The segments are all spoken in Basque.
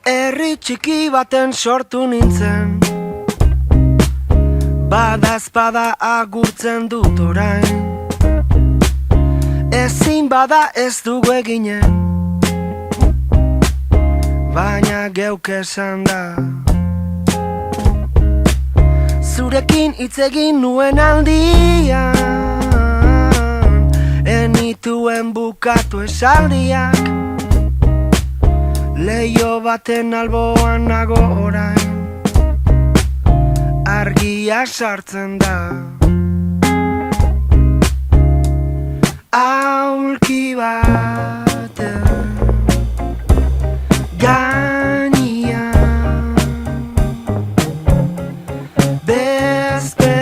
Herri txiki baten sortu nintzen, bada agurtzen dut orain. Ezin bada ez dugu eginen, baina geuk esan da. Zurekin hitz egin nuen aldian, enituen bukatu esaldiak. Leio baten alboan nago orain, argia sartzen da. Aulki baten gainean, bezperako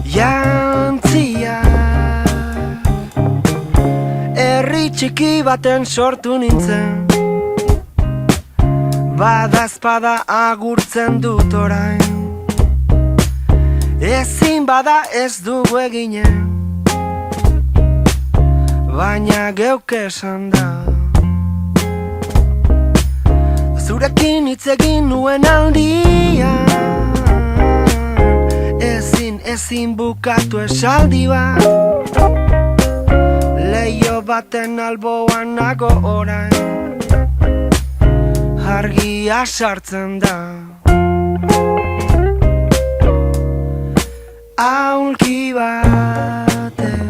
jantziak. Herri txiki baten sortu nintzen, bada agurtzen dut orain. Ezin bada ez dugu eginen, baina geuk esan da. Zurekin hitz egin nuen aldian, ezin bukatu esaldi bat. Leio baten alboan nago orain, argia sartzen da. Aulki baten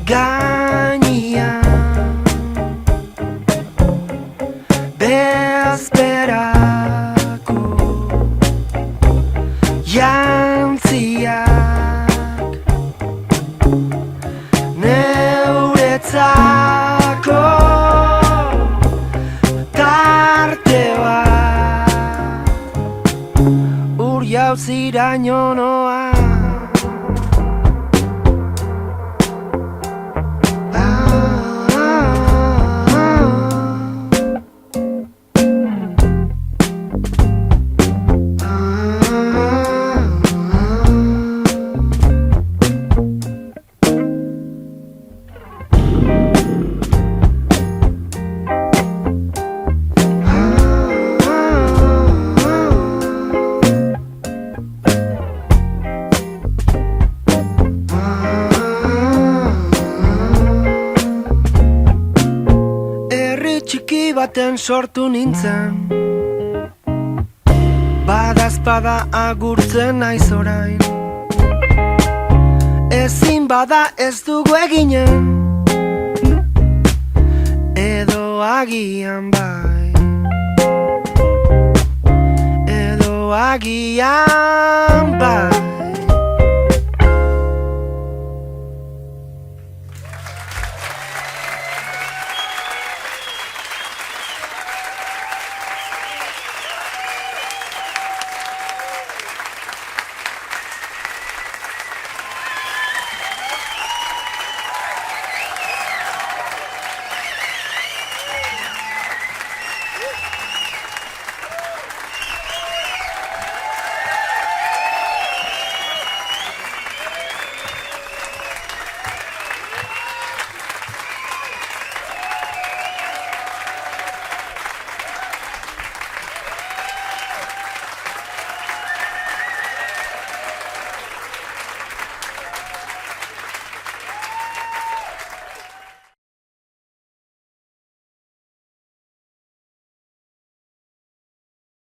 gainean, bezperako jantziak. Neuretzako tarte bat, ur jauziraino noa. Txiki baten sortu nintzen, bada agurtzen naiz orain. Ezin bada ez dugu eginen, edo agian bai, edo agian